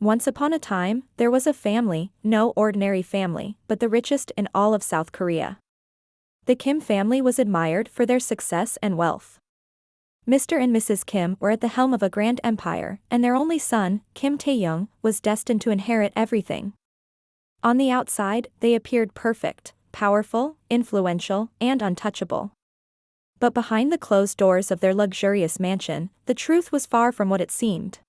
Once upon a time, there was a family, no ordinary family, but the richest in all of South Korea. The Kim family was admired for their success and wealth. Mr. and Mrs. Kim were at the helm of a grand empire, and their only son, Kim Taehyung, was destined to inherit everything. On the outside, they appeared perfect, powerful, influential, and untouchable. But behind the closed doors of their luxurious mansion, the truth was far from what it seemed.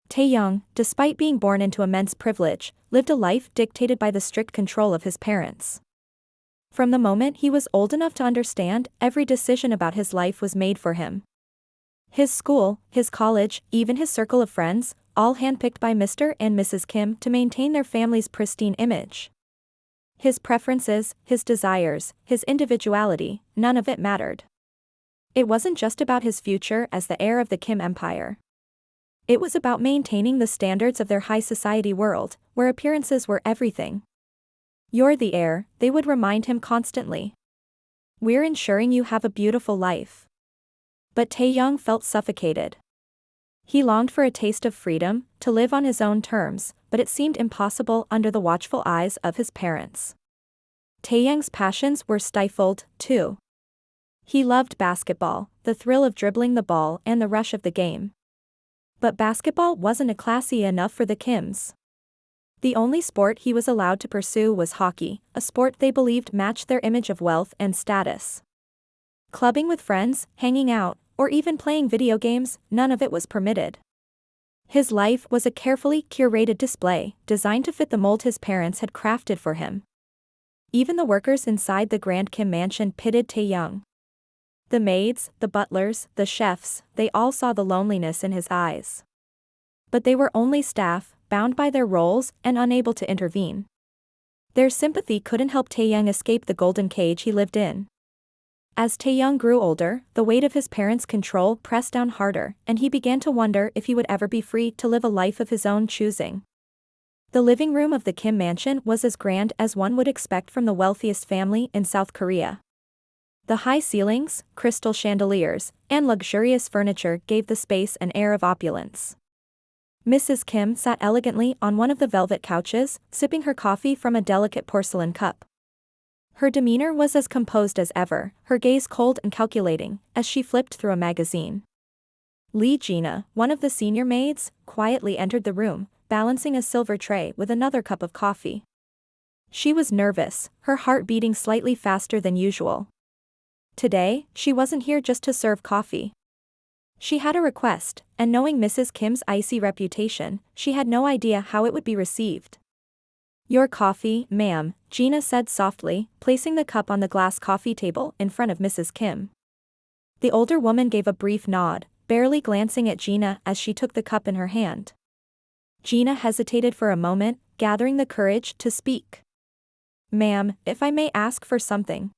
Taehyung, despite being born into immense privilege, lived a life dictated by the strict control of his parents. From the moment he was old enough to understand, every decision about his life was made for him. His school, his college, even his circle of friends, all handpicked by Mr. and Mrs. Kim to maintain their family's pristine image. His preferences, his desires, his individuality, none of it mattered. It wasn't just about his future as the heir of the Kim empire. It was about maintaining the standards of their high society world, where appearances were everything. "You're the heir," they would remind him constantly. "We're ensuring you have a beautiful life." But Taehyung felt suffocated. He longed for a taste of freedom, to live on his own terms, but it seemed impossible under the watchful eyes of his parents. Taehyung's passions were stifled, too. He loved basketball, the thrill of dribbling the ball and the rush of the game. But basketball wasn't classy enough for the Kims. The only sport he was allowed to pursue was hockey, a sport they believed matched their image of wealth and status. Clubbing with friends, hanging out, or even playing video games, none of it was permitted. His life was a carefully curated display, designed to fit the mold his parents had crafted for him. Even the workers inside the Grand Kim mansion pitied Taehyung. The maids, the butlers, the chefs, they all saw the loneliness in his eyes. But they were only staff, bound by their roles and unable to intervene. Their sympathy couldn't help Taehyung escape the golden cage he lived in. As Taehyung grew older, the weight of his parents' control pressed down harder, and he began to wonder if he would ever be free to live a life of his own choosing. The living room of the Kim mansion was as grand as one would expect from the wealthiest family in South Korea. The high ceilings, crystal chandeliers, and luxurious furniture gave the space an air of opulence. Mrs. Kim sat elegantly on one of the velvet couches, sipping her coffee from a delicate porcelain cup. Her demeanor was as composed as ever, her gaze cold and calculating, as she flipped through a magazine. Lee Gina, one of the senior maids, quietly entered the room, balancing a silver tray with another cup of coffee. She was nervous, her heart beating slightly faster than usual. Today, she wasn't here just to serve coffee. She had a request, and knowing Mrs. Kim's icy reputation, she had no idea how it would be received. "Your coffee, ma'am," Gina said softly, placing the cup on the glass coffee table in front of Mrs. Kim. The older woman gave a brief nod, barely glancing at Gina as she took the cup in her hand. Gina hesitated for a moment, gathering the courage to speak. "Ma'am, if I may ask for something."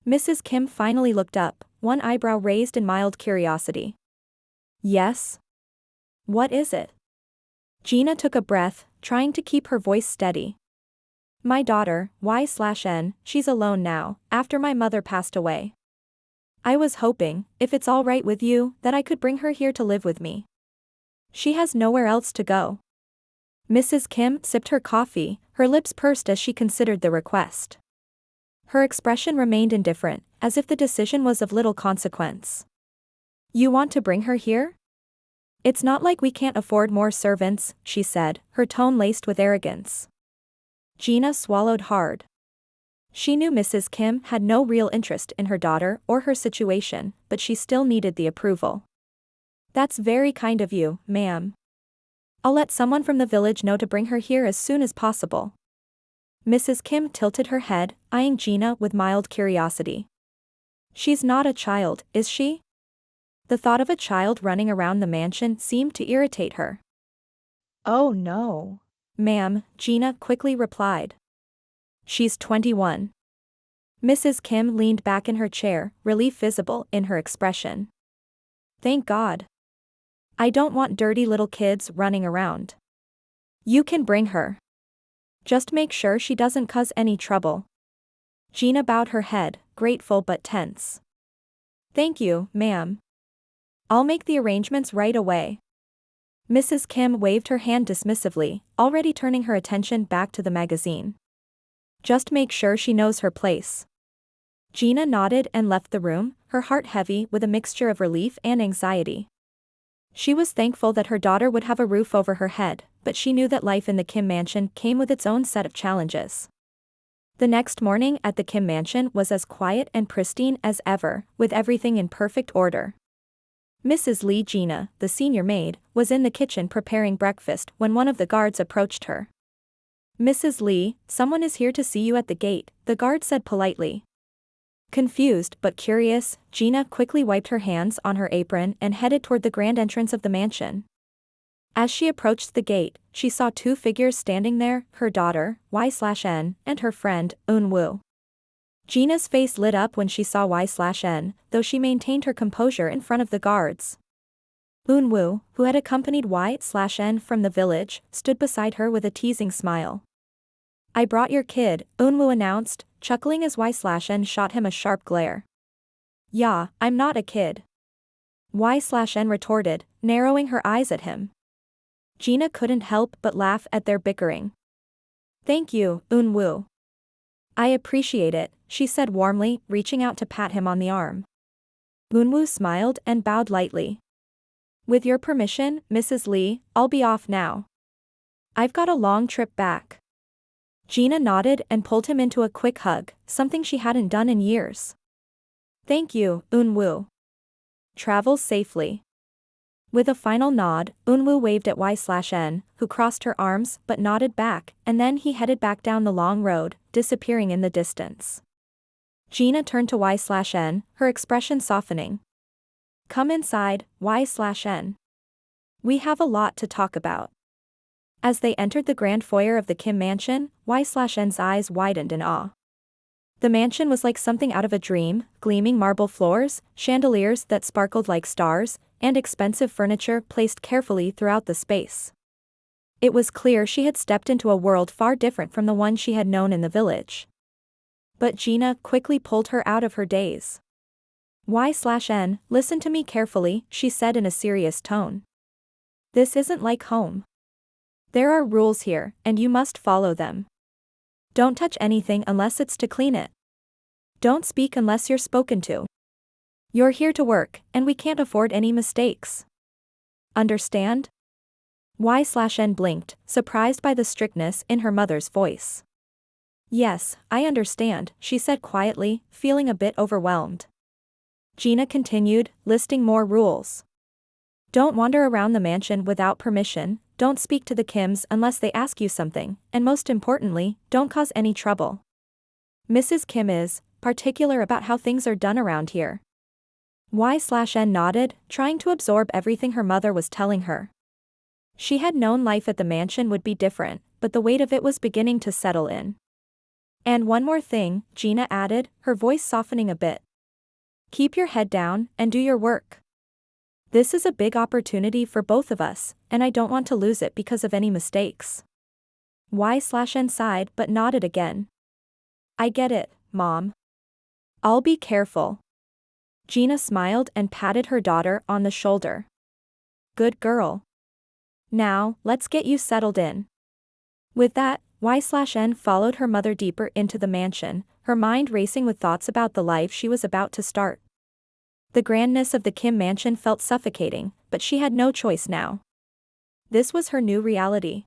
Mrs. Kim finally looked up, one eyebrow raised in mild curiosity. "Yes? What is it?" Gina took a breath, trying to keep her voice steady. "My daughter, Y/N, she's alone now, after my mother passed away. I was hoping, if it's all right with you, that I could bring her here to live with me. She has nowhere else to go." Mrs. Kim sipped her coffee, her lips pursed as she considered the request. Her expression remained indifferent, as if the decision was of little consequence. "You want to bring her here? It's not like we can't afford more servants," she said, her tone laced with arrogance. Gina swallowed hard. She knew Mrs. Kim had no real interest in her daughter or her situation, but she still needed the approval. "That's very kind of you, ma'am. I'll let someone from the village know to bring her here as soon as possible." Mrs. Kim tilted her head, eyeing Gina with mild curiosity. "She's not a child, is she?" The thought of a child running around the mansion seemed to irritate her. "Oh no, ma'am," Gina quickly replied. "She's 21. Mrs. Kim leaned back in her chair, relief visible in her expression. "Thank God. I don't want dirty little kids running around. You can bring her. Just make sure she doesn't cause any trouble." Gina bowed her head, grateful but tense. "Thank you, ma'am. I'll make the arrangements right away." Mrs. Kim waved her hand dismissively, already turning her attention back to the magazine. Just make sure she knows her place. Gina nodded and left the room, her heart heavy with a mixture of relief and anxiety. She was thankful that her daughter would have a roof over her head, but she knew that life in the Kim mansion came with its own set of challenges. The next morning at the Kim mansion was as quiet and pristine as ever, with everything in perfect order. Mrs. Lee Gina, the senior maid, was in the kitchen preparing breakfast when one of the guards approached her. Mrs. Lee, someone is here to see you at the gate, the guard said politely. Confused but curious, Gina quickly wiped her hands on her apron and headed toward the grand entrance of the mansion. As she approached the gate, she saw two figures standing there, her daughter, Y/N, and her friend, Eun-woo. Gina's face lit up when she saw Y/N, though she maintained her composure in front of the guards. Eun-woo, who had accompanied Y/N from the village, stood beside her with a teasing smile. I brought your kid, Eun-woo announced, chuckling as Y/N shot him a sharp glare. Yeah, I'm not a kid. Y/N retorted, narrowing her eyes at him. Gina couldn't help but laugh at their bickering. Thank you, Eun-woo. I appreciate it, she said warmly, reaching out to pat him on the arm. Eun-woo smiled and bowed lightly. With your permission, Mrs. Lee, I'll be off now. I've got a long trip back. Gina nodded and pulled him into a quick hug, something she hadn't done in years. Thank you, Eun-woo. Travel safely. With a final nod, Eun-woo waved at Y/N, who crossed her arms but nodded back, and then he headed back down the long road, disappearing in the distance. Gina turned to Y/N, her expression softening. Come inside, Y/N. We have a lot to talk about. As they entered the grand foyer of the Kim mansion, Y/N's eyes widened in awe. The mansion was like something out of a dream, gleaming marble floors, chandeliers that sparkled like stars, and expensive furniture placed carefully throughout the space. It was clear she had stepped into a world far different from the one she had known in the village. But Gina quickly pulled her out of her daze. Y/N, listen to me carefully, she said in a serious tone. This isn't like home. There are rules here, and you must follow them. Don't touch anything unless it's to clean it. Don't speak unless you're spoken to. You're here to work, and we can't afford any mistakes. Understand? Y/N blinked, surprised by the strictness in her mother's voice. Yes, I understand, she said quietly, feeling a bit overwhelmed. Gina continued, listing more rules. Don't wander around the mansion without permission, don't speak to the Kims unless they ask you something, and most importantly, don't cause any trouble. Mrs. Kim is particular about how things are done around here. Y/N nodded, trying to absorb everything her mother was telling her. She had known life at the mansion would be different, but the weight of it was beginning to settle in. And one more thing, Gina added, her voice softening a bit. Keep your head down, and do your work. This is a big opportunity for both of us, and I don't want to lose it because of any mistakes. Y/N sighed but nodded again. I get it, Mom. I'll be careful. Gina smiled and patted her daughter on the shoulder. Good girl. Now, let's get you settled in. With that, Y/N followed her mother deeper into the mansion, her mind racing with thoughts about the life she was about to start. The grandness of the Kim mansion felt suffocating, but she had no choice now. This was her new reality.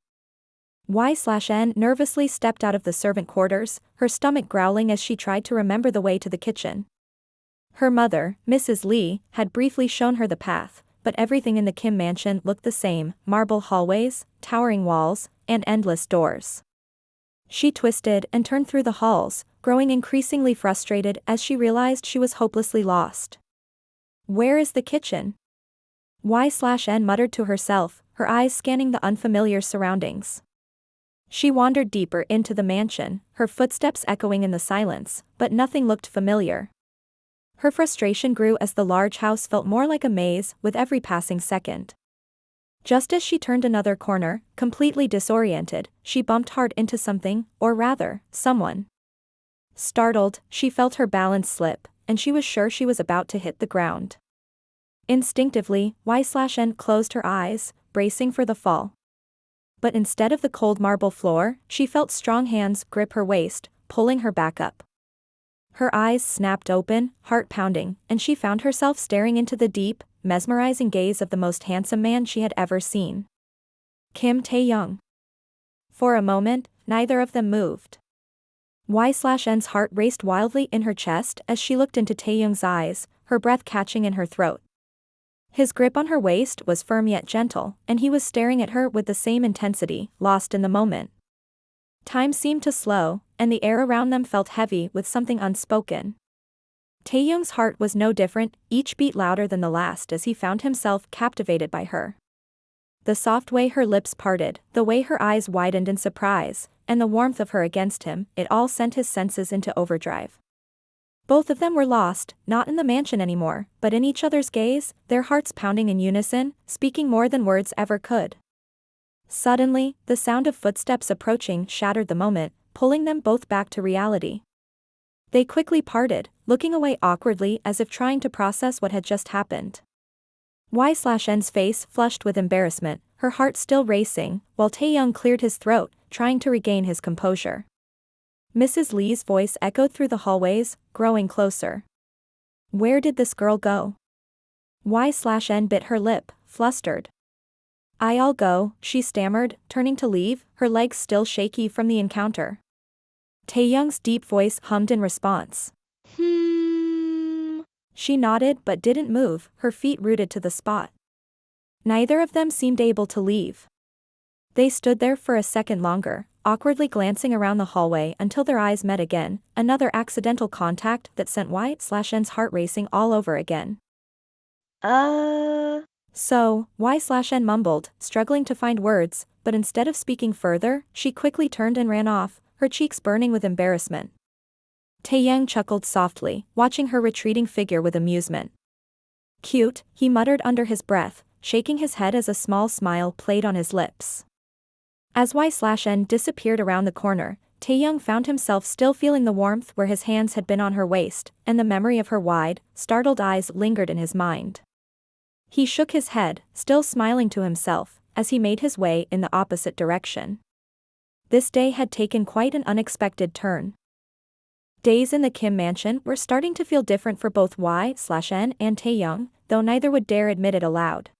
Y/N nervously stepped out of the servant quarters, her stomach growling as she tried to remember the way to the kitchen. Her mother, Mrs. Lee, had briefly shown her the path, but everything in the Kim mansion looked the same, marble hallways, towering walls, and endless doors. She twisted and turned through the halls, growing increasingly frustrated as she realized she was hopelessly lost. Where is the kitchen? Y/N muttered to herself, her eyes scanning the unfamiliar surroundings. She wandered deeper into the mansion, her footsteps echoing in the silence, but nothing looked familiar. Her frustration grew as the large house felt more like a maze with every passing second. Just as she turned another corner, completely disoriented, she bumped hard into something, or rather, someone. Startled, she felt her balance slip, and she was sure she was about to hit the ground. Instinctively, Y/N closed her eyes, bracing for the fall. But instead of the cold marble floor, she felt strong hands grip her waist, pulling her back up. Her eyes snapped open, heart pounding, and she found herself staring into the deep, mesmerizing gaze of the most handsome man she had ever seen. Kim Taehyung. For a moment, neither of them moved. Y/N's heart raced wildly in her chest as she looked into Taehyung's eyes, her breath catching in her throat. His grip on her waist was firm yet gentle, and he was staring at her with the same intensity, lost in the moment. Time seemed to slow, and the air around them felt heavy with something unspoken. Taehyung's heart was no different, each beat louder than the last as he found himself captivated by her. The soft way her lips parted, the way her eyes widened in surprise, and the warmth of her against him, it all sent his senses into overdrive. Both of them were lost, not in the mansion anymore, but in each other's gaze, their hearts pounding in unison, speaking more than words ever could. Suddenly, the sound of footsteps approaching shattered the moment, pulling them both back to reality. They quickly parted, looking away awkwardly as if trying to process what had just happened. Y/N's face flushed with embarrassment, her heart still racing, while Taehyung cleared his throat, trying to regain his composure. Mrs. Lee's voice echoed through the hallways, growing closer. Where did this girl go? Y/N bit her lip, flustered. I'll go, she stammered, turning to leave, her legs still shaky from the encounter. Taehyung's deep voice hummed in response. She nodded but didn't move, her feet rooted to the spot. Neither of them seemed able to leave. They stood there for a second longer, awkwardly glancing around the hallway until their eyes met again, another accidental contact that sent Y/N's heart racing all over again. So, Y/N mumbled, struggling to find words, but instead of speaking further, she quickly turned and ran off, her cheeks burning with embarrassment. Taehyung chuckled softly, watching her retreating figure with amusement. Cute, he muttered under his breath, shaking his head as a small smile played on his lips. As Y/N disappeared around the corner, Taehyung found himself still feeling the warmth where his hands had been on her waist, and the memory of her wide, startled eyes lingered in his mind. He shook his head, still smiling to himself, as he made his way in the opposite direction. This day had taken quite an unexpected turn. Days in the Kim mansion were starting to feel different for both Y/N and Taehyung, though neither would dare admit it aloud.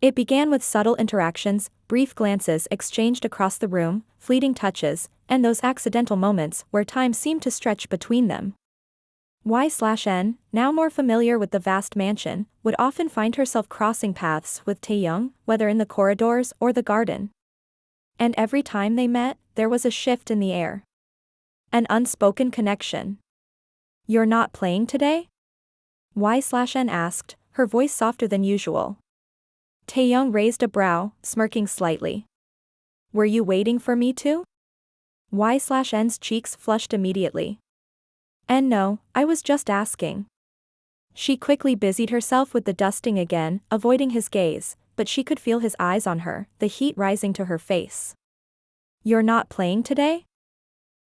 It began with subtle interactions, brief glances exchanged across the room, fleeting touches, and those accidental moments where time seemed to stretch between them. Y/N, now more familiar with the vast mansion, would often find herself crossing paths with Taehyung, whether in the corridors or the garden. And every time they met, there was a shift in the air. An unspoken connection. You're not playing today? Y/N asked, her voice softer than usual. Taehyung raised a brow, smirking slightly. Were you waiting for me to? Y/N's cheeks flushed immediately. And no, I was just asking. She quickly busied herself with the dusting again, avoiding his gaze, but she could feel his eyes on her, the heat rising to her face. You're not playing today?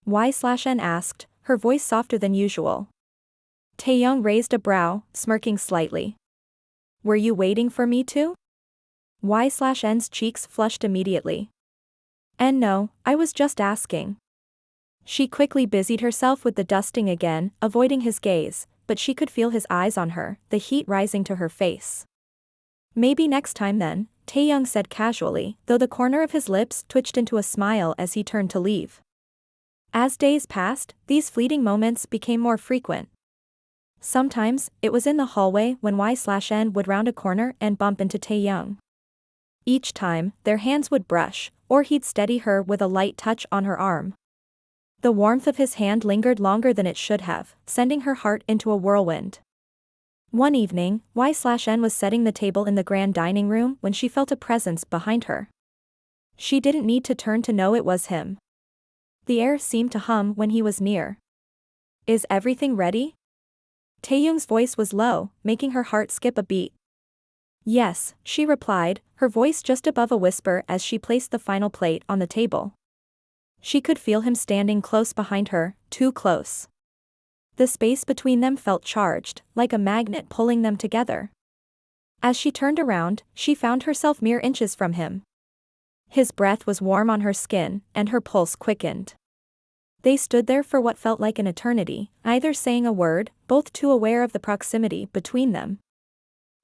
Y/N asked, her voice softer than usual. Taehyung raised a brow, smirking slightly. Were you waiting for me to? Y/N's cheeks flushed immediately. And no, I was just asking. She quickly busied herself with the dusting again, avoiding his gaze, but she could feel his eyes on her, the heat rising to her face. Maybe next time then, Taehyung said casually, though the corner of his lips twitched into a smile as he turned to leave. As days passed, these fleeting moments became more frequent. Sometimes, it was in the hallway when Y/N would round a corner and bump into Taehyung. Each time, their hands would brush, or he'd steady her with a light touch on her arm. The warmth of his hand lingered longer than it should have, sending her heart into a whirlwind. One evening, Y/N was setting the table in the grand dining room when she felt a presence behind her. She didn't need to turn to know it was him. The air seemed to hum when he was near. Is everything ready? Taehyung's voice was low, making her heart skip a beat. Yes, she replied, her voice just above a whisper as she placed the final plate on the table. She could feel him standing close behind her, too close. The space between them felt charged, like a magnet pulling them together. As she turned around, she found herself mere inches from him. His breath was warm on her skin, and her pulse quickened. They stood there for what felt like an eternity, neither saying a word, both too aware of the proximity between them.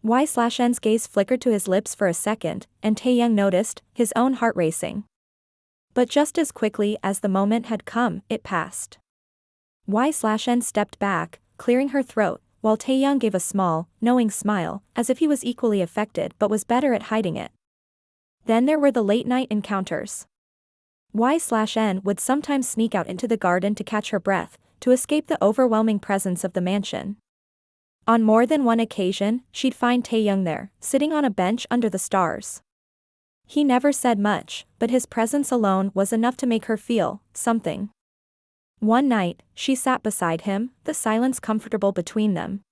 Y/N's gaze flickered to his lips for a second, and Taehyung noticed, his own heart racing. But just as quickly as the moment had come, it passed. Y/N stepped back, clearing her throat, while Taehyung gave a small, knowing smile, as if he was equally affected but was better at hiding it. Then there were the late-night encounters. Y/N would sometimes sneak out into the garden to catch her breath, to escape the overwhelming presence of the mansion. On more than one occasion, she'd find Taehyung there, sitting on a bench under the stars. He never said much, but his presence alone was enough to make her feel something. One night, she sat beside him, the silence comfortable between them.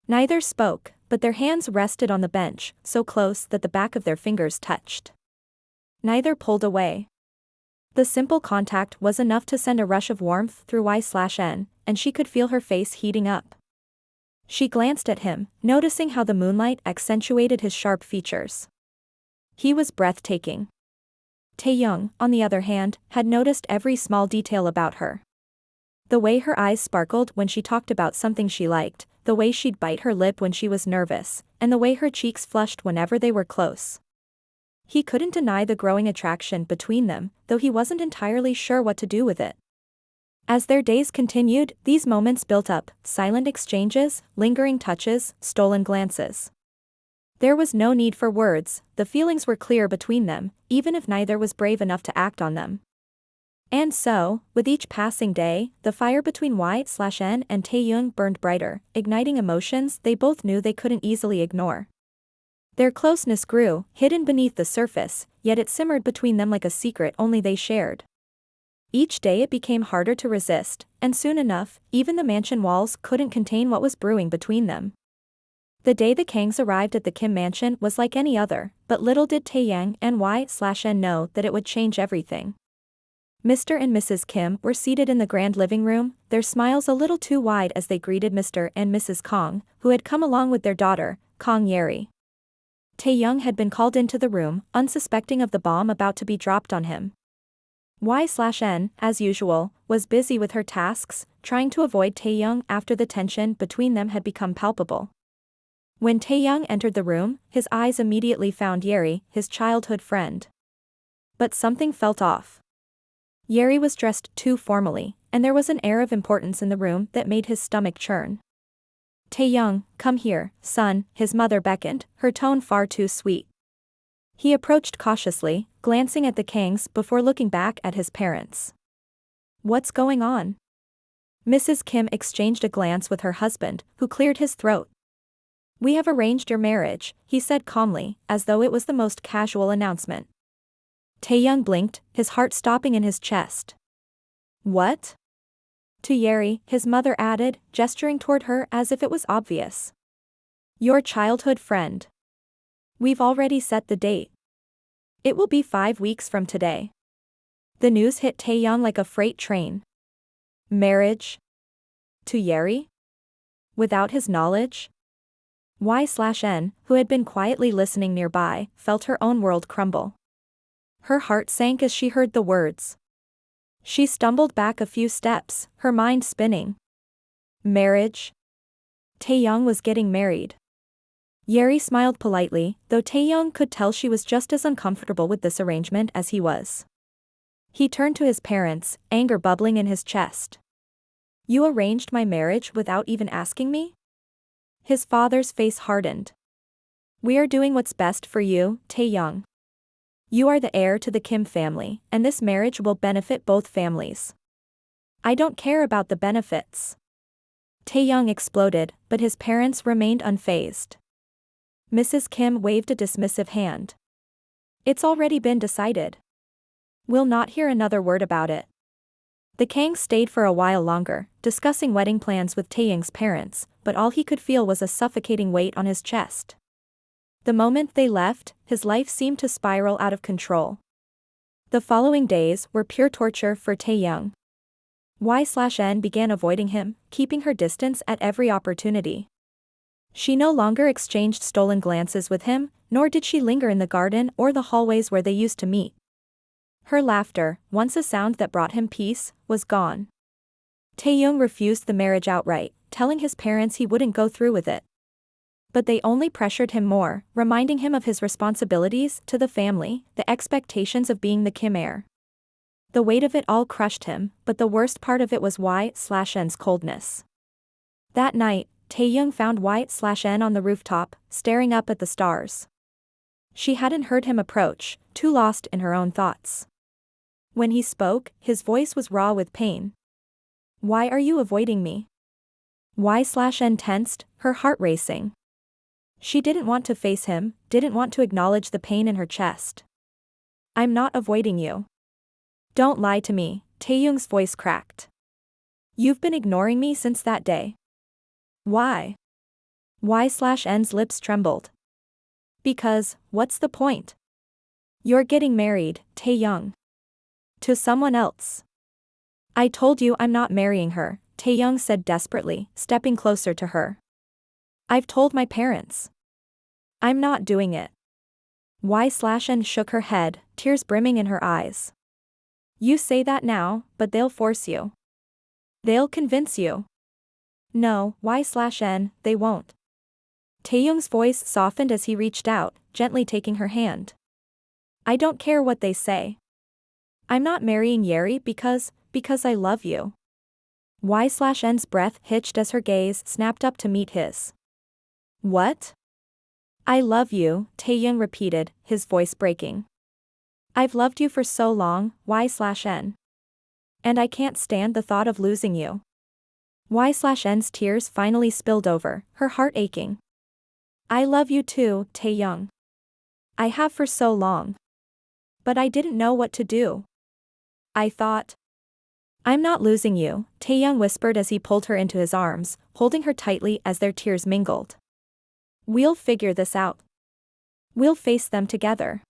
Neither spoke, but their hands rested on the bench, so close that the back of their fingers touched. Neither pulled away. The simple contact was enough to send a rush of warmth through Y/N, and she could feel her face heating up. She glanced at him, noticing how the moonlight accentuated his sharp features. He was breathtaking. Taehyung, on the other hand, had noticed every small detail about her. The way her eyes sparkled when she talked about something she liked, the way she'd bite her lip when she was nervous, and the way her cheeks flushed whenever they were close. He couldn't deny the growing attraction between them, though he wasn't entirely sure what to do with it. As their days continued, these moments built up, silent exchanges, lingering touches, stolen glances. There was no need for words, the feelings were clear between them, even if neither was brave enough to act on them. And so, with each passing day, the fire between Y/N and Taehyung burned brighter, igniting emotions they both knew they couldn't easily ignore. Their closeness grew, hidden beneath the surface, yet it simmered between them like a secret only they shared. Each day it became harder to resist, and soon enough, even the mansion walls couldn't contain what was brewing between them. The day the Kangs arrived at the Kim mansion was like any other, but little did Taehyung and Y/N know that it would change everything. Mr. and Mrs. Kim were seated in the grand living room, their smiles a little too wide as they greeted Mr. and Mrs. Kang, who had come along with their daughter, Kang Yeri. Taehyung had been called into the room, unsuspecting of the bomb about to be dropped on him. Y/N, as usual, was busy with her tasks, trying to avoid Taehyung after the tension between them had become palpable. When Taehyung entered the room, his eyes immediately found Yeri, his childhood friend. But something felt off. Yeri was dressed too formally, and there was an air of importance in the room that made his stomach churn. "Taehyung, come here, son," his mother beckoned, her tone far too sweet. He approached cautiously, glancing at the Kangs before looking back at his parents. "What's going on?" Mrs. Kim exchanged a glance with her husband, who cleared his throat. "We have arranged your marriage," he said calmly, as though it was the most casual announcement. Taehyung blinked, his heart stopping in his chest. "What?" To Yeri, his mother added, gesturing toward her as if it was obvious. "Your childhood friend. We've already set the date. It will be 5 weeks from today." The news hit Taehyung like a freight train. Marriage? To Yeri? Without his knowledge? Y/N, who had been quietly listening nearby, felt her own world crumble. Her heart sank as she heard the words. She stumbled back a few steps, her mind spinning. Marriage? Taehyung was getting married. Yeri smiled politely, though Taehyung could tell she was just as uncomfortable with this arrangement as he was. He turned to his parents, anger bubbling in his chest. "You arranged my marriage without even asking me?" His father's face hardened. "We are doing what's best for you, Taehyung. You are the heir to the Kim family, and this marriage will benefit both families." "I don't care about the benefits." Taehyung exploded, but his parents remained unfazed. Mrs. Kim waved a dismissive hand. "It's already been decided. We'll not hear another word about it." The Kangs stayed for a while longer, discussing wedding plans with Taehyung's parents, but all he could feel was a suffocating weight on his chest. The moment they left, his life seemed to spiral out of control. The following days were pure torture for Taehyung. Y/N began avoiding him, keeping her distance at every opportunity. She no longer exchanged stolen glances with him, nor did she linger in the garden or the hallways where they used to meet. Her laughter, once a sound that brought him peace, was gone. Taehyung refused the marriage outright, telling his parents he wouldn't go through with it. But they only pressured him more, reminding him of his responsibilities to the family, the expectations of being the Kim heir. The weight of it all crushed him, but the worst part of it was Y/N's coldness. That night, Taehyung found Y/N on the rooftop, staring up at the stars. She hadn't heard him approach, too lost in her own thoughts. When he spoke, his voice was raw with pain. "Why are you avoiding me?" Y/N tensed, her heart racing. She didn't want to face him, didn't want to acknowledge the pain in her chest. "I'm not avoiding you. Don't lie to me," Taehyung's voice cracked. "You've been ignoring me since that day." "Why?" Y/N's lips trembled. "Because, what's the point? You're getting married, Taehyung. To someone else." "I told you I'm not marrying her," Taehyung said desperately, stepping closer to her. "I've told my parents. I'm not doing it." Y/N shook her head, tears brimming in her eyes. "You say that now, but they'll force you. They'll convince you." "No, Y/N, they won't." Taehyung's voice softened as he reached out, gently taking her hand. "I don't care what they say. I'm not marrying Yeri because I love you." Y/N's breath hitched as her gaze snapped up to meet his. "What?" "I love you," Taehyung repeated, his voice breaking. "I've loved you for so long, Y/N. And I can't stand the thought of losing you." Y/N's tears finally spilled over, her heart aching. "I love you too, Taehyung. I have for so long. But I didn't know what to do. I thought." "I'm not losing you," Taehyung whispered as he pulled her into his arms, holding her tightly as their tears mingled. "We'll figure this out. We'll face them together."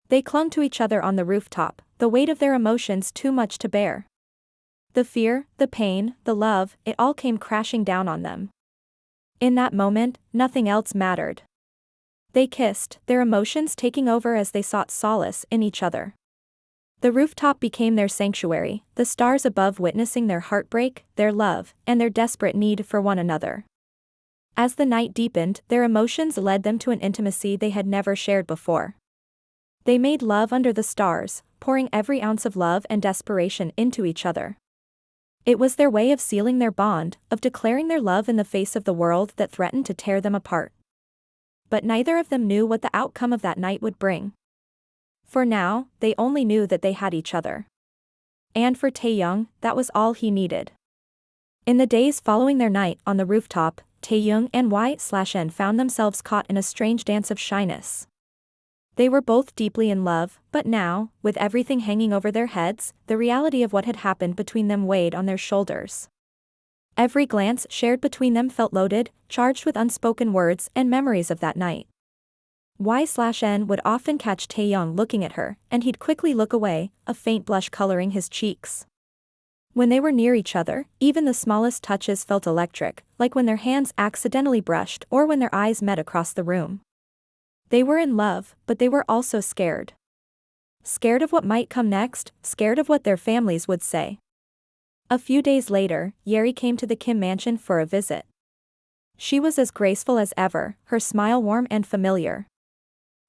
They clung to each other on the rooftop, the weight of their emotions too much to bear. The fear, the pain, the love, it all came crashing down on them. In that moment, nothing else mattered. They kissed, their emotions taking over as they sought solace in each other. The rooftop became their sanctuary, the stars above witnessing their heartbreak, their love, and their desperate need for one another. As the night deepened, their emotions led them to an intimacy they had never shared before. They made love under the stars, pouring every ounce of love and desperation into each other. It was their way of sealing their bond, of declaring their love in the face of the world that threatened to tear them apart. But neither of them knew what the outcome of that night would bring. For now, they only knew that they had each other. And for Taehyung, that was all he needed. In the days following their night on the rooftop, Taehyung and Y/N found themselves caught in a strange dance of shyness. They were both deeply in love, but now, with everything hanging over their heads, the reality of what had happened between them weighed on their shoulders. Every glance shared between them felt loaded, charged with unspoken words and memories of that night. Y/N would often catch Taehyung looking at her, and he'd quickly look away, a faint blush coloring his cheeks. When they were near each other, even the smallest touches felt electric, like when their hands accidentally brushed or when their eyes met across the room. They were in love, but they were also scared. Scared of what might come next, scared of what their families would say. A few days later, Yeri came to the Kim mansion for a visit. She was as graceful as ever, her smile warm and familiar.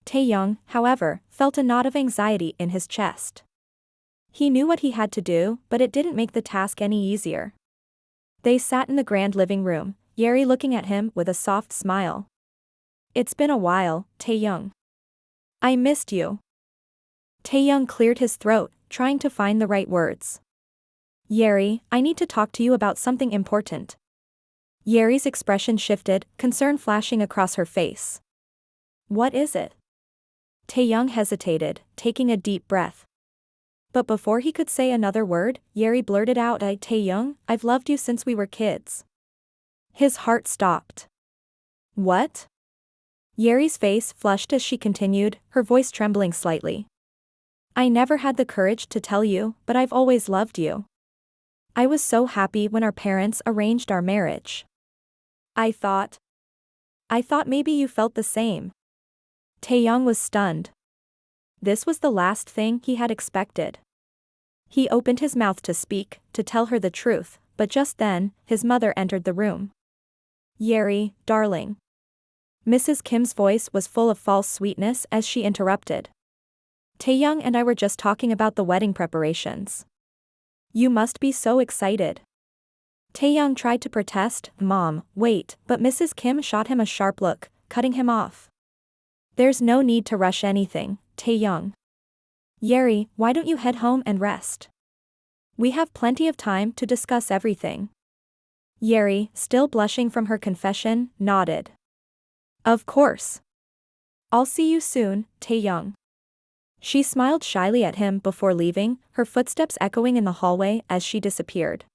Taehyung, however, felt a knot of anxiety in his chest. He knew what he had to do, but it didn't make the task any easier. They sat in the grand living room, Yeri looking at him with a soft smile. "It's been a while, Taehyung. I missed you." Taehyung cleared his throat, trying to find the right words. "Yeri, I need to talk to you about something important." Yeri's expression shifted, concern flashing across her face. "What is it?" Taehyung hesitated, taking a deep breath. But before he could say another word, Yeri blurted out, "Taehyung, I've loved you since we were kids." His heart stopped. "What?" Yeri's face flushed as she continued, her voice trembling slightly. "I never had the courage to tell you, but I've always loved you. I was so happy when our parents arranged our marriage. I thought I thought maybe you felt the same. Taehyung was stunned. This was the last thing he had expected. He opened his mouth to speak, to tell her the truth, but just then, his mother entered the room. Yeri, darling. Mrs. Kim's voice was full of false sweetness as she interrupted. Taehyung and I were just talking about the wedding preparations. You must be so excited. Taehyung tried to protest, Mom, wait, but Mrs. Kim shot him a sharp look, cutting him off. There's no need to rush anything, Taehyung. Yeri, why don't you head home and rest? We have plenty of time to discuss everything. Yeri, still blushing from her confession, nodded. Of course. I'll see you soon, Taehyung. She smiled shyly at him before leaving, her footsteps echoing in the hallway as she disappeared.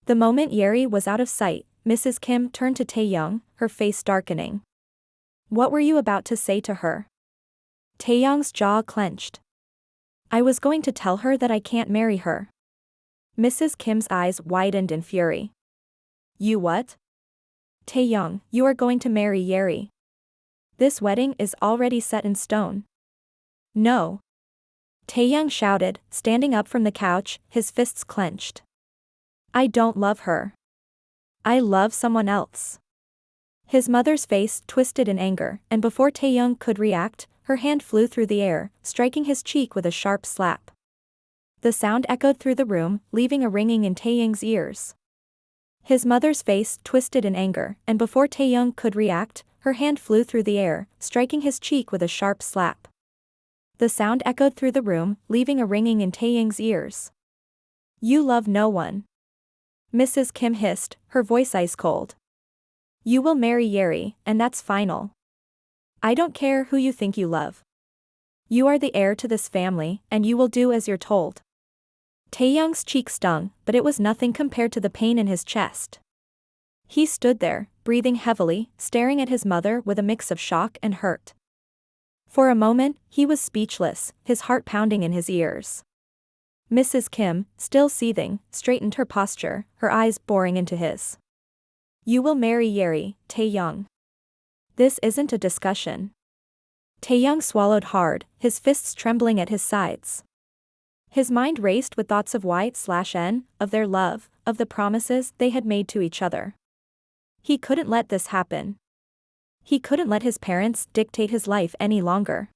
The moment Yeri was out of sight, Mrs. Kim turned to Taehyung, her face darkening. What were you about to say to her? Taehyung's jaw clenched. I was going to tell her that I can't marry her. Mrs. Kim's eyes widened in fury. You what? Taehyung, you are going to marry Yeri. This wedding is already set in stone. No. Taehyung shouted, standing up from the couch, his fists clenched. I don't love her. I love someone else. His mother's face twisted in anger, and before Taehyung could react, her hand flew through the air, striking his cheek with a sharp slap. The sound echoed through the room, leaving a ringing in Taehyung's ears. His mother's face twisted in anger, and before Taehyung could react, her hand flew through the air, striking his cheek with a sharp slap. The sound echoed through the room, leaving a ringing in Taehyung's ears. You love no one. Mrs. Kim hissed, her voice ice cold. You will marry Yeri, and that's final. I don't care who you think you love. You are the heir to this family, and you will do as you're told. Taehyung's cheek stung, but it was nothing compared to the pain in his chest. He stood there, breathing heavily, staring at his mother with a mix of shock and hurt. For a moment, he was speechless, his heart pounding in his ears. Mrs. Kim, still seething, straightened her posture, her eyes boring into his. You will marry Yeri, Taehyung. This isn't a discussion. Taehyung swallowed hard, his fists trembling at his sides. His mind raced with thoughts of Y/N, of their love, of the promises they had made to each other. He couldn't let this happen. He couldn't let his parents dictate his life any longer.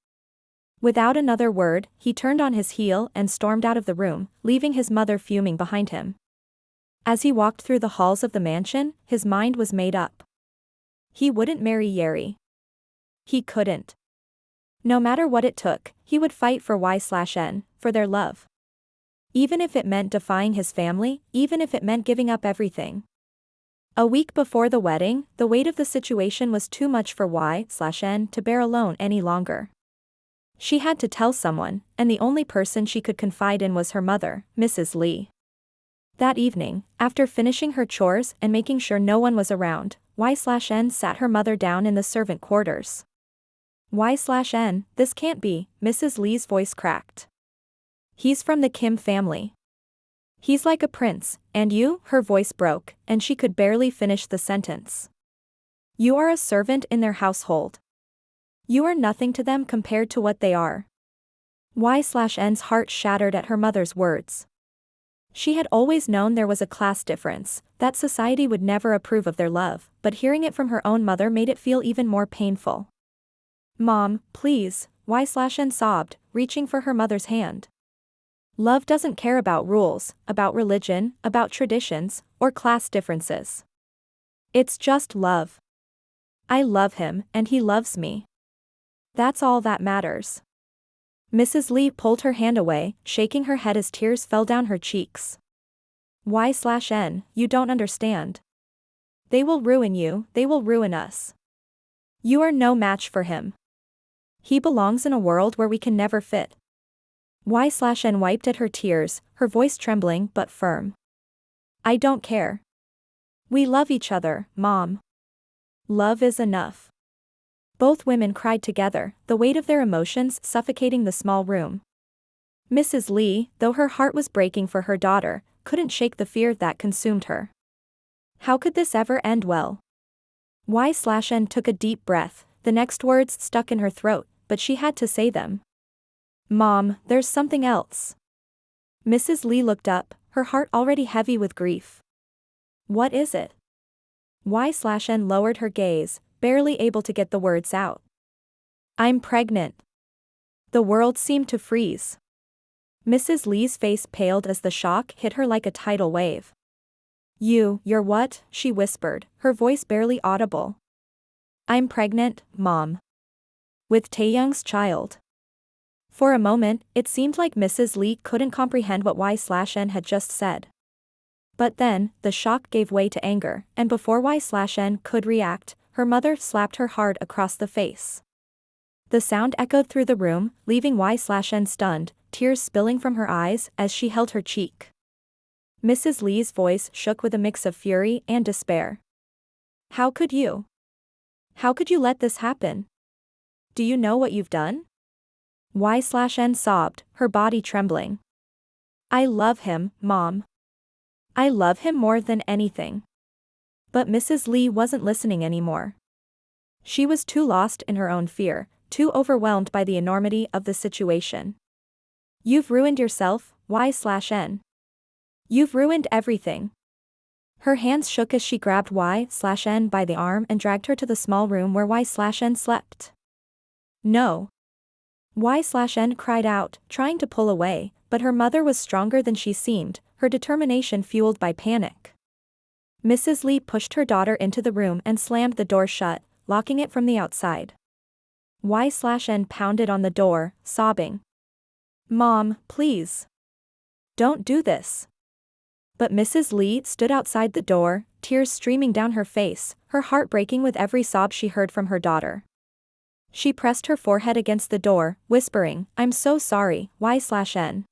Without another word, he turned on his heel and stormed out of the room, leaving his mother fuming behind him. As he walked through the halls of the mansion, his mind was made up. He wouldn't marry Yeri. He couldn't. No matter what it took, he would fight for Y/N, for their love. Even if it meant defying his family, even if it meant giving up everything. A week before the wedding, the weight of the situation was too much for Y/N to bear alone any longer. She had to tell someone, and the only person she could confide in was her mother, Mrs. Lee. That evening, after finishing her chores and making sure no one was around, Y/N sat her mother down in the servant quarters. Y/N, this can't be, Mrs. Lee's voice cracked. He's from the Kim family. He's like a prince, and you, her voice broke, and she could barely finish the sentence. You are a servant in their household. You are nothing to them compared to what they are. Y/N's heart shattered at her mother's words. She had always known there was a class difference, that society would never approve of their love, but hearing it from her own mother made it feel even more painful. Mom, please, Y/N sobbed, reaching for her mother's hand. Love doesn't care about rules, about religion, about traditions, or class differences. It's just love. I love him, and he loves me. That's all that matters. Mrs. Lee pulled her hand away, shaking her head as tears fell down her cheeks. Y/N, you don't understand. They will ruin you, they will ruin us. You are no match for him. He belongs in a world where we can never fit. Y/N wiped at her tears, her voice trembling but firm. I don't care. We love each other, Mom. Love is enough. Both women cried together, the weight of their emotions suffocating the small room. Mrs. Lee, though her heart was breaking for her daughter, couldn't shake the fear that consumed her. How could this ever end well? Y/N took a deep breath, the next words stuck in her throat, but she had to say them. Mom, there's something else. Mrs. Lee looked up, her heart already heavy with grief. What is it? Y/N lowered her gaze, barely able to get the words out. I'm pregnant. The world seemed to freeze. Mrs. Lee's face paled as the shock hit her like a tidal wave. You're what? She whispered, her voice barely audible. I'm pregnant, Mom. With Taehyung's child. For a moment, it seemed like Mrs. Lee couldn't comprehend what Y/N had just said. But then, the shock gave way to anger, and before Y/N could react, her mother slapped her hard across the face. The sound echoed through the room, leaving Y/N stunned, tears spilling from her eyes as she held her cheek. Mrs. Lee's voice shook with a mix of fury and despair. How could you? How could you let this happen? Do you know what you've done? Y/N sobbed, her body trembling. I love him, Mom. I love him more than anything. But Mrs. Lee wasn't listening anymore. She was too lost in her own fear, too overwhelmed by the enormity of the situation. You've ruined yourself, Y/N. You've ruined everything. Her hands shook as she grabbed Y/N by the arm and dragged her to the small room where Y/N slept. No. Y/N cried out, trying to pull away, but her mother was stronger than she seemed, her determination fueled by panic. Mrs. Lee pushed her daughter into the room and slammed the door shut, locking it from the outside. Y/N pounded on the door, sobbing. Mom, please. Don't do this. But Mrs. Lee stood outside the door, tears streaming down her face, her heart breaking with every sob she heard from her daughter. She pressed her forehead against the door, whispering, I'm so sorry, Y/N.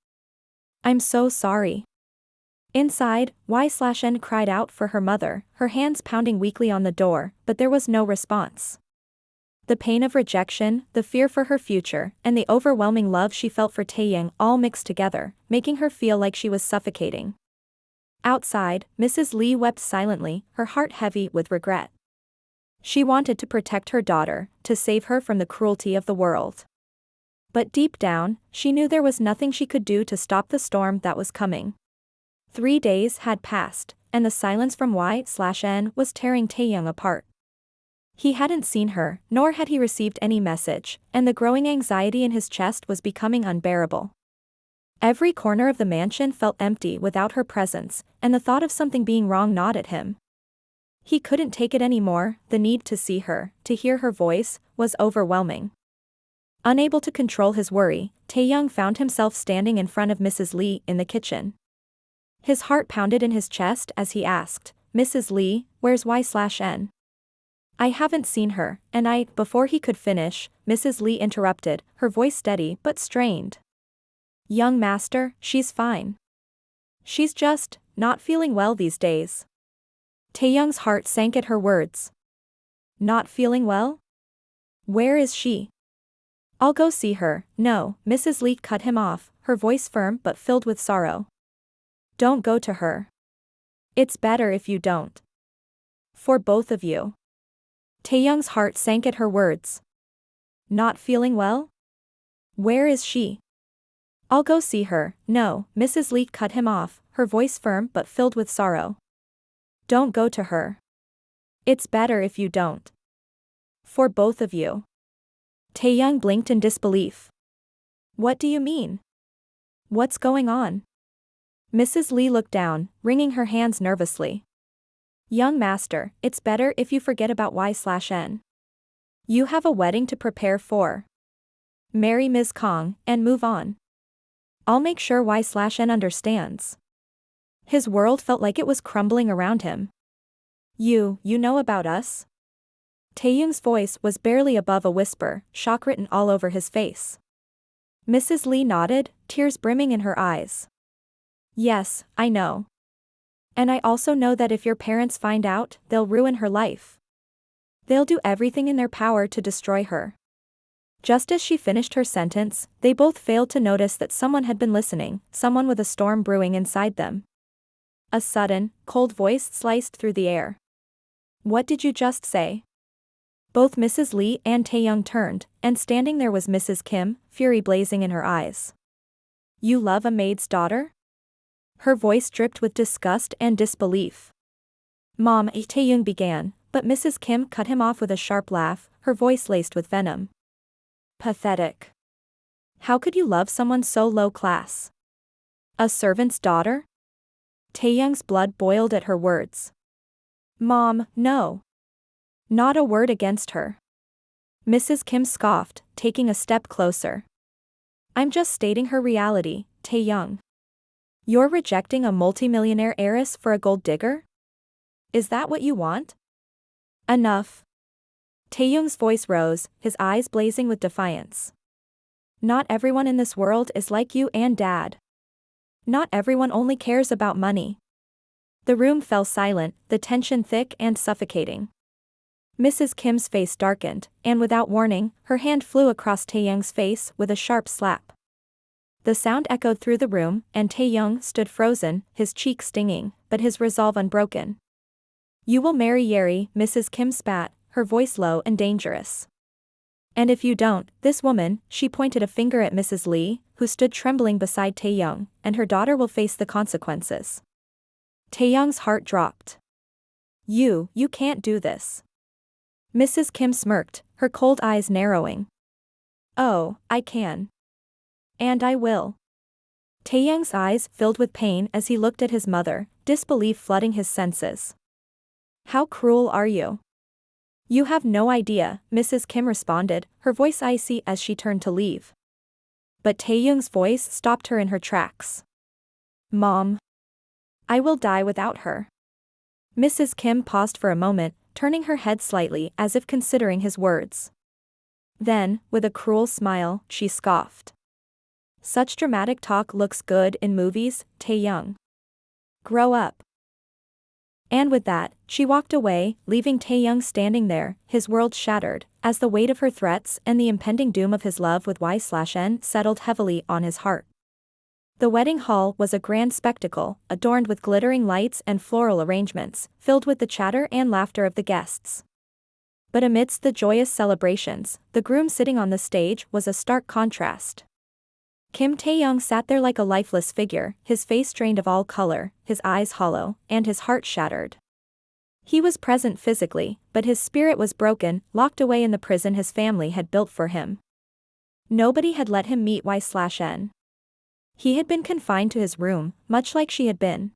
I'm so sorry. Inside, Y/N cried out for her mother, her hands pounding weakly on the door, but there was no response. The pain of rejection, the fear for her future, and the overwhelming love she felt for Taehyung all mixed together, making her feel like she was suffocating. Outside, Mrs. Lee wept silently, her heart heavy with regret. She wanted to protect her daughter, to save her from the cruelty of the world. But deep down, she knew there was nothing she could do to stop the storm that was coming. 3 days had passed, and the silence from Y/N was tearing Taehyung apart. He hadn't seen her, nor had he received any message, and the growing anxiety in his chest was becoming unbearable. Every corner of the mansion felt empty without her presence, and the thought of something being wrong gnawed at him. He couldn't take it anymore, the need to see her, to hear her voice, was overwhelming. Unable to control his worry, Taehyung found himself standing in front of Mrs. Lee in the kitchen. His heart pounded in his chest as he asked, Mrs. Lee, where's Y/N? I haven't seen her, and before he could finish, Mrs. Lee interrupted, her voice steady but strained. Young master, she's fine. She's just not feeling well these days. Taehyung's heart sank at her words. Not feeling well? Where is she? I'll go see her. No, Mrs. Lee cut him off, her voice firm but filled with sorrow. Don't go to her. It's better if you don't. For both of you. Taehyung's heart sank at her words. Not feeling well? Where is she? I'll go see her. No, Mrs. Lee cut him off, her voice firm but filled with sorrow. Don't go to her. It's better if you don't. For both of you. Taehyung blinked in disbelief. What do you mean? What's going on? Mrs. Lee looked down, wringing her hands nervously. Young master, it's better if you forget about Y/N. You have a wedding to prepare for. Marry Ms. Kong, and move on. I'll make sure Y/N understands. His world felt like it was crumbling around him. You know about us? Taehyung's voice was barely above a whisper, shock written all over his face. Mrs. Lee nodded, tears brimming in her eyes. Yes, I know. And I also know that if your parents find out, they'll ruin her life. They'll do everything in their power to destroy her. Just as she finished her sentence, they both failed to notice that someone had been listening, someone with a storm brewing inside them. A sudden, cold voice sliced through the air. What did you just say? Both Mrs. Lee and Taehyung turned, and standing there was Mrs. Kim, fury blazing in her eyes. "You love a maid's daughter?" Her voice dripped with disgust and disbelief. "Mom," Taehyung began, but Mrs. Kim cut him off with a sharp laugh, her voice laced with venom. "Pathetic. How could you love someone so low class? A servant's daughter?" Taehyung's blood boiled at her words. "Mom, no. Not a word against her." Mrs. Kim scoffed, taking a step closer. "I'm just stating her reality, Taehyung. You're rejecting a multimillionaire heiress for a gold digger? Is that what you want?" "Enough." Taehyung's voice rose, his eyes blazing with defiance. "Not everyone in this world is like you and Dad. Not everyone only cares about money." The room fell silent, the tension thick and suffocating. Mrs. Kim's face darkened, and without warning, her hand flew across Taehyung's face with a sharp slap. The sound echoed through the room, and Taehyung stood frozen, his cheek stinging, but his resolve unbroken. "You will marry Yeri," Mrs. Kim spat, her voice low and dangerous. "And if you don't, this woman," she pointed a finger at Mrs. Lee, who stood trembling beside Taehyung, "and her daughter will face the consequences." Taehyung's heart dropped. You can't do this." Mrs. Kim smirked, her cold eyes narrowing. "Oh, I can. And I will." Taehyung's eyes filled with pain as he looked at his mother, disbelief flooding his senses. "How cruel are you?" "You have no idea," Mrs. Kim responded, her voice icy as she turned to leave. But Taehyung's voice stopped her in her tracks. "Mom. I will die without her." Mrs. Kim paused for a moment, turning her head slightly as if considering his words. Then, with a cruel smile, she scoffed. "Such dramatic talk looks good in movies, Taehyung. Grow up." And with that, she walked away, leaving Taehyung standing there, his world shattered, as the weight of her threats and the impending doom of his love with Y/N settled heavily on his heart. The wedding hall was a grand spectacle, adorned with glittering lights and floral arrangements, filled with the chatter and laughter of the guests. But amidst the joyous celebrations, the groom sitting on the stage was a stark contrast. Kim Taehyung sat there like a lifeless figure, his face drained of all color, his eyes hollow, and his heart shattered. He was present physically, but his spirit was broken, locked away in the prison his family had built for him. Nobody had let him meet Y/N. He had been confined to his room, much like she had been.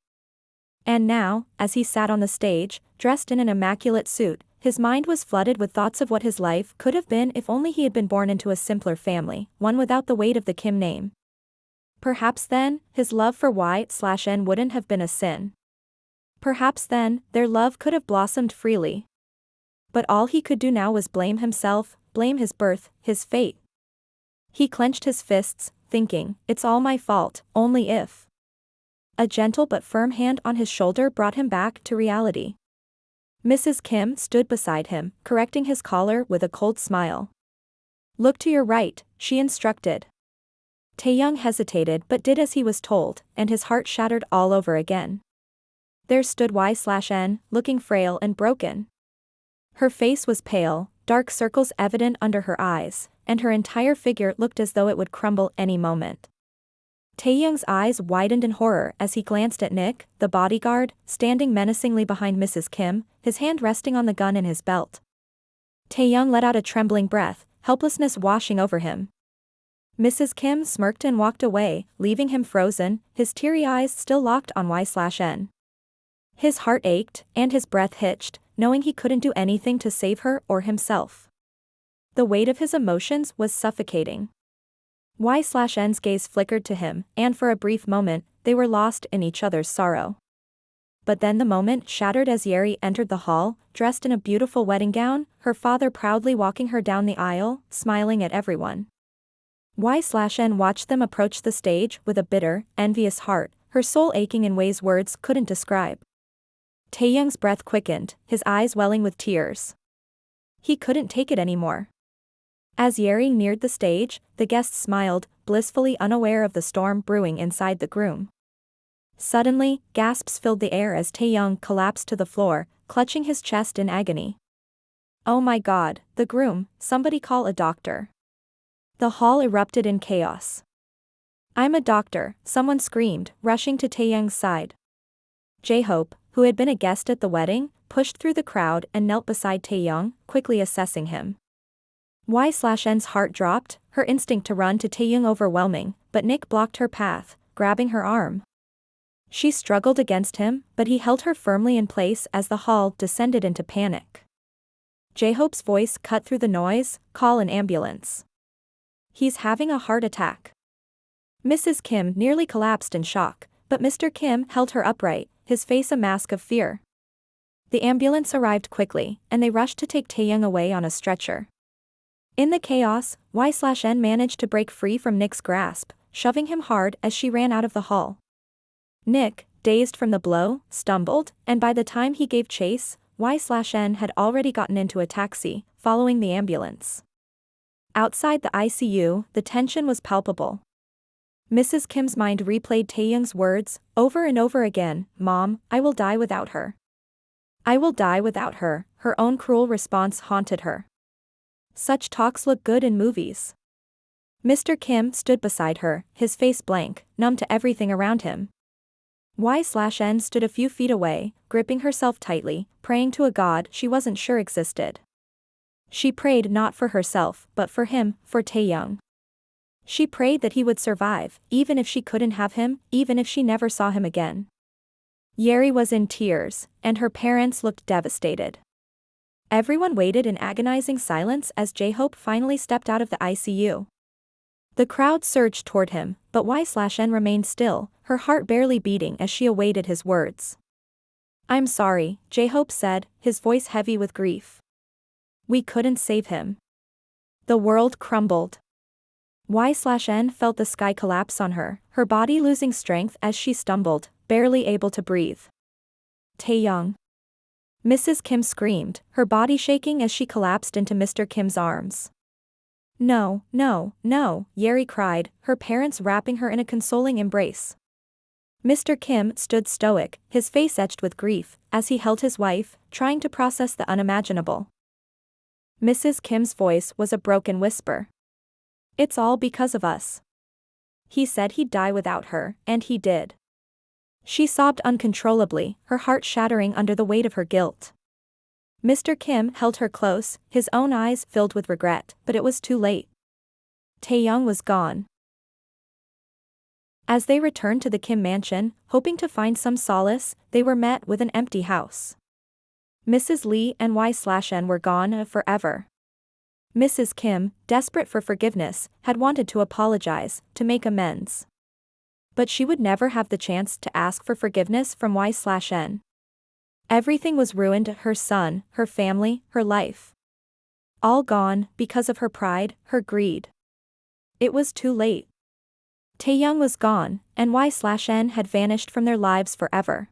And now, as he sat on the stage, dressed in an immaculate suit, his mind was flooded with thoughts of what his life could have been if only he had been born into a simpler family, one without the weight of the Kim name. Perhaps then, his love for Y/N wouldn't have been a sin. Perhaps then, their love could have blossomed freely. But all he could do now was blame himself, blame his birth, his fate. He clenched his fists, thinking, "It's all my fault, only if." A gentle but firm hand on his shoulder brought him back to reality. Mrs. Kim stood beside him, correcting his collar with a cold smile. "Look to your right," she instructed. Taehyung hesitated but did as he was told, and his heart shattered all over again. There stood Y/N, looking frail and broken. Her face was pale, dark circles evident under her eyes, and her entire figure looked as though it would crumble any moment. Taehyung's eyes widened in horror as he glanced at Nick, the bodyguard, standing menacingly behind Mrs. Kim, his hand resting on the gun in his belt. Taehyung let out a trembling breath, helplessness washing over him. Mrs. Kim smirked and walked away, leaving him frozen, his teary eyes still locked on Y/N. His heart ached, and his breath hitched, knowing he couldn't do anything to save her or himself. The weight of his emotions was suffocating. Y/N's gaze flickered to him, and for a brief moment, they were lost in each other's sorrow. But then the moment shattered as Yeri entered the hall, dressed in a beautiful wedding gown, her father proudly walking her down the aisle, smiling at everyone. Y/N watched them approach the stage with a bitter, envious heart, her soul aching in ways words couldn't describe. Taehyung's breath quickened, his eyes welling with tears. He couldn't take it anymore. As Yeri neared the stage, the guests smiled, blissfully unaware of the storm brewing inside the groom. Suddenly, gasps filled the air as Taehyung collapsed to the floor, clutching his chest in agony. Oh my god, the groom, somebody call a doctor. The hall erupted in chaos. I'm a doctor, someone screamed, rushing to Taehyung's side. J-Hope, who had been a guest at the wedding, pushed through the crowd and knelt beside Taehyung, quickly assessing him. Y/N's heart dropped, her instinct to run to Taehyung overwhelming, but Nick blocked her path, grabbing her arm. She struggled against him, but he held her firmly in place as the hall descended into panic. J-Hope's voice cut through the noise, "Call an ambulance. He's having a heart attack." Mrs. Kim nearly collapsed in shock, but Mr. Kim held her upright, his face a mask of fear. The ambulance arrived quickly, and they rushed to take Taehyung away on a stretcher. In the chaos, Y/N managed to break free from Nick's grasp, shoving him hard as she ran out of the hall. Nick, dazed from the blow, stumbled, and by the time he gave chase, Y/N had already gotten into a taxi, following the ambulance. Outside the ICU, the tension was palpable. Mrs. Kim's mind replayed Taehyung's words, over and over again, "Mom, I will die without her. I will die without her." Her own cruel response haunted her. Such talks look good in movies. Mr. Kim stood beside her, his face blank, numb to everything around him. Y/N stood a few feet away, gripping herself tightly, praying to a god she wasn't sure existed. She prayed not for herself, but for him, for Taehyung. She prayed that he would survive, even if she couldn't have him, even if she never saw him again. Yeri was in tears, and her parents looked devastated. Everyone waited in agonizing silence as J-Hope finally stepped out of the ICU. The crowd surged toward him, but Y/N remained still, her heart barely beating as she awaited his words. "I'm sorry," J-Hope said, his voice heavy with grief. "We couldn't save him." The world crumbled. Y/N felt the sky collapse on her, her body losing strength as she stumbled, barely able to breathe. "Taehyung." Mrs. Kim screamed, her body shaking as she collapsed into Mr. Kim's arms. "No, no, no," Yeri cried, her parents wrapping her in a consoling embrace. Mr. Kim stood stoic, his face etched with grief, as he held his wife, trying to process the unimaginable. Mrs. Kim's voice was a broken whisper. "It's all because of us. He said he'd die without her, and he did." She sobbed uncontrollably, her heart shattering under the weight of her guilt. Mr. Kim held her close, his own eyes filled with regret, but it was too late. Taehyung was gone. As they returned to the Kim mansion, hoping to find some solace, they were met with an empty house. Mrs. Lee and Y/N were gone forever. Mrs. Kim, desperate for forgiveness, had wanted to apologize, to make amends. But she would never have the chance to ask for forgiveness from Y/N. Everything was ruined, her son, her family, her life. All gone, because of her pride, her greed. It was too late. Taehyung was gone, and Y/N had vanished from their lives forever.